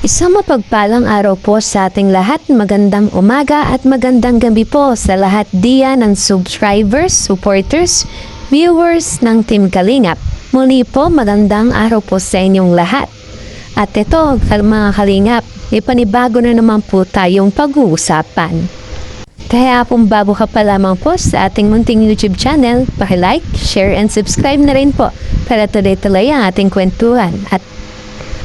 Isang mapagpalang araw po sa ating lahat. Magandang umaga at magandang gabi po sa lahat diyan ng subscribers, supporters, viewers ng Team Kalingap. Muli po magandang araw po sa inyong lahat. At ito mga Kalingap, ipanibago na naman po tayong pag-uusapan. Kaya kung bago ka pa lamang po sa ating munting YouTube channel, paki-like, share and subscribe na rin po para tuloy-tuloy ang ating kwentuhan.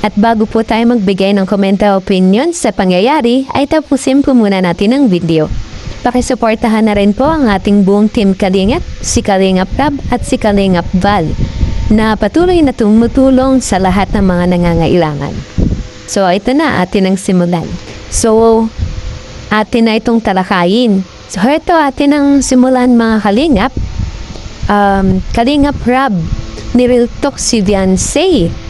At bago po tayo magbigay ng komento o opinion sa pangyayari, ay tapusin po muna natin ang video. Pakisuportahan na rin po ang ating buong Team Kalingap, si Kalingap Rab at si Kalingap Val, na patuloy na tumutulong sa lahat ng mga nangangailangan. So ito na, atin ang simulan. So, atin na itong talakayin. So ito atin ang simulan mga Kalingap. Kalingap Rab, niriltok si Viancy.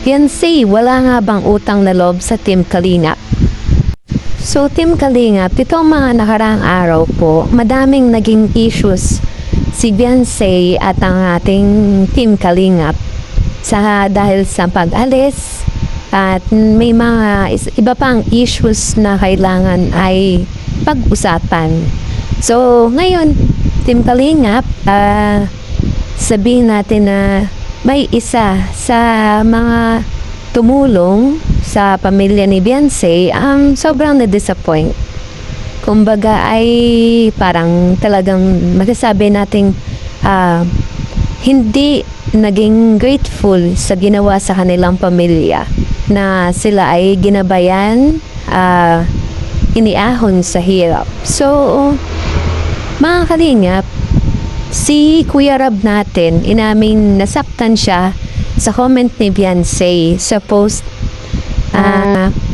Viancy, wala nga bang utang na loob sa Team Kalingap? So, Team Kalingap, itong mga nakaraang araw po, madaming naging issues si Viancy at ang ating Team Kalingap dahil sa pag-alis at may mga iba pang issues na kailangan ay pag-usapan. So, ngayon, Team Kalingap, sabihin natin na may isa sa mga tumulong sa pamilya ni Viancy ang sobrang na-disappoint. Kumbaga ay parang talagang masasabi nating hindi naging grateful sa ginawa sa kanilang pamilya na sila ay ginabayan, iniahon sa hirap. So, mga Kalingap, si Kuya Rab natin, inamin nasaktan siya sa comment ni Viancy sa post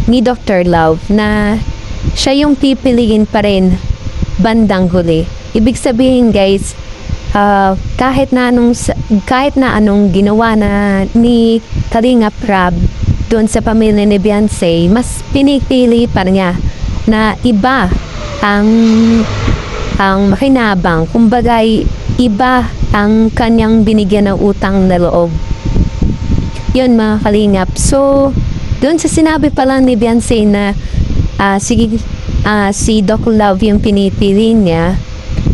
ni Dr. Love na siya yung pipiliin pa rin bandang huli. Ibig sabihin guys, kahit na anong ginawa na ni Kalingap Rab doon sa pamilya ni Viancy, mas pinipili pa niya na iba ang makinabang. Kumbaga iba ang kanyang binigyan ng utang na loob. Yun mga Kalingap. So, doon sa sinabi pa lang ni Viancy na si Doc Love yung pinipili niya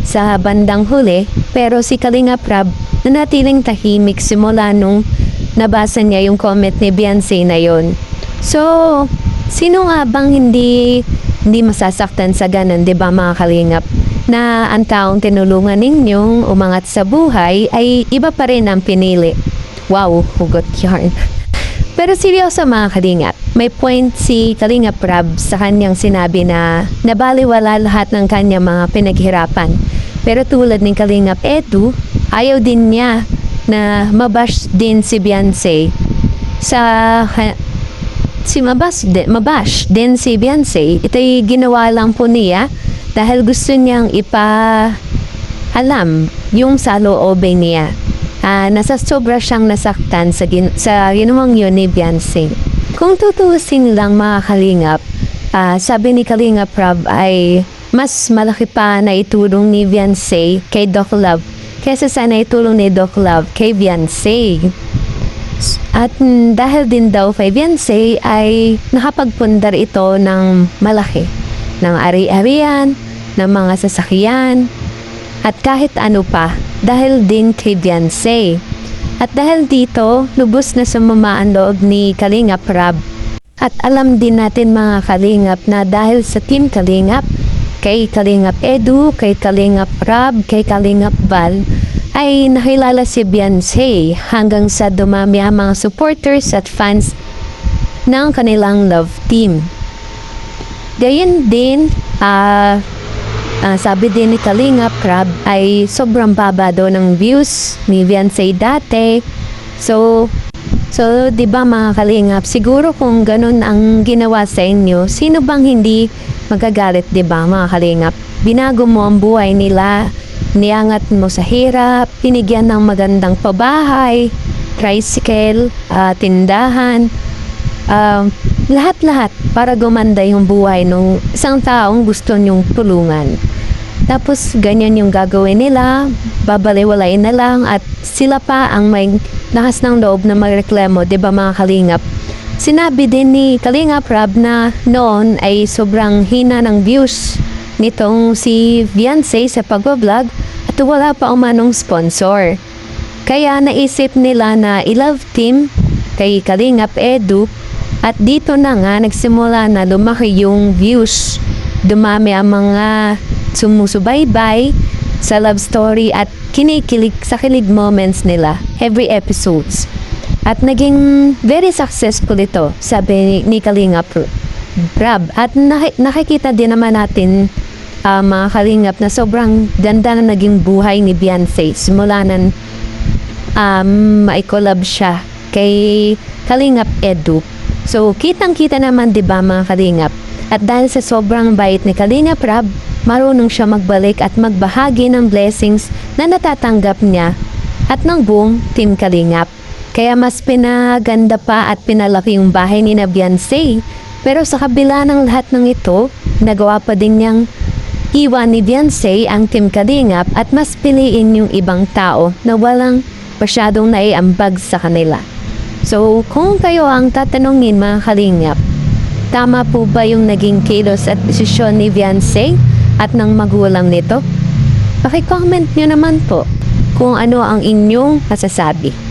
sa bandang huli, pero si Kalingap Rab nanatiling tahimik simula nung nabasa niya yung comment ni Viancy na yun. So, sino nga bang hindi masasaktan sa ganun, di ba mga Kalingap? Na ang taong tinulungan ninyong umangat sa buhay ay iba pa rin ang pinili. Wow, hugot yarn. Pero seryoso mga Kalingap, may point si Kalingap Rab sa kanyang sinabi na nabaliwala lahat ng kanyang mga pinaghirapan. Pero tulad ni Kalingap Edu, ayaw din niya na mabash din si Viancy. Mabash din si Viancy. Ito'y ginawa lang po niya dahil gusto niyang alam yung saloobin niya. Nasa sobra siyang nasaktan sa ginawang yun ni Viancy. Kung tutuusin lang mga Kalingap, sabi ni Kalingap Rab ay mas malaki pa na itulong ni Viancy kay Doc Love kaysa sa naitulong ni Doc Love kay Viancy. At dahil din daw kay Viancy ay nakapagpundar ito ng malaki, ng ari-arian, ng mga sasakyan, at kahit ano pa, dahil din kay Viancy. At dahil dito, lubos na sumama ang loob ni Kalingap Rab. At alam din natin mga Kalingap na dahil sa Team Kalingap, kay Kalingap Edu, kay Kalingap Rab, kay Kalingap Val, ay nakilala si Viancy hanggang sa dumami ang mga supporters at fans ng kanilang love team. Gayon din, sabi din ni Kalingap Rab ay sobrang baba daw ng views ni Viancy dati. So di ba mga Kalingap, siguro kung ganun ang ginawa sa inyo, sino bang hindi magagalit, di ba mga Kalingap? Binago mo ang buhay nila, niangat mo sa hirap, pinigyan ng magandang pabahay, tricycle, tindahan, lahat-lahat para gumanda yung buhay ng isang taong gusto nyong tulungan. Tapos ganyan yung gagawin nila, babaliwalain na lang at sila pa ang may lakas ng loob na magreklamo, 'di ba mga Kalingap? Sinabi din ni Kalinga Prab na noon ay sobrang hina ng views nitong si Beyonce sa pag-vlog at wala pa umanong sponsor. Kaya naisip nila na i-love team kay Kalingap Edu at dito na nga nagsimula na lumaki yung views. Dumami ang mga sumusubaybay sa love story at kinikilig sa kilig moments nila every episodes. At naging very successful ito, sabi ni Kalinga Prab. At nakikita din naman natin mga Kalingap na sobrang ganda na naging buhay ni Beyonce. Simula nan maikolab siya kay Kalingap Edu. So, kitang-kita naman 'di ba mga Kalingap? At dahil sa sobrang bait ni Kalinga Prab, marunong siya magbalik at magbahagi ng blessings na natatanggap niya at ng buong Team Kalingap. Kaya mas pinaganda pa at pinalaki yung bahay ni Beyonce. Pero sa kabila ng lahat ng ito, nagawa pa din niyang iwan ni Beyonce ang Team Kalingap at mas piliin yung ibang tao na walang masyadong naiambag sa kanila. So, kung kayo ang tatanungin mga Kalingap, tama po ba yung naging kilos at desisyon ni Beyonce at ng magulang nito? Paki-comment nyo naman po kung ano ang inyong masasabi.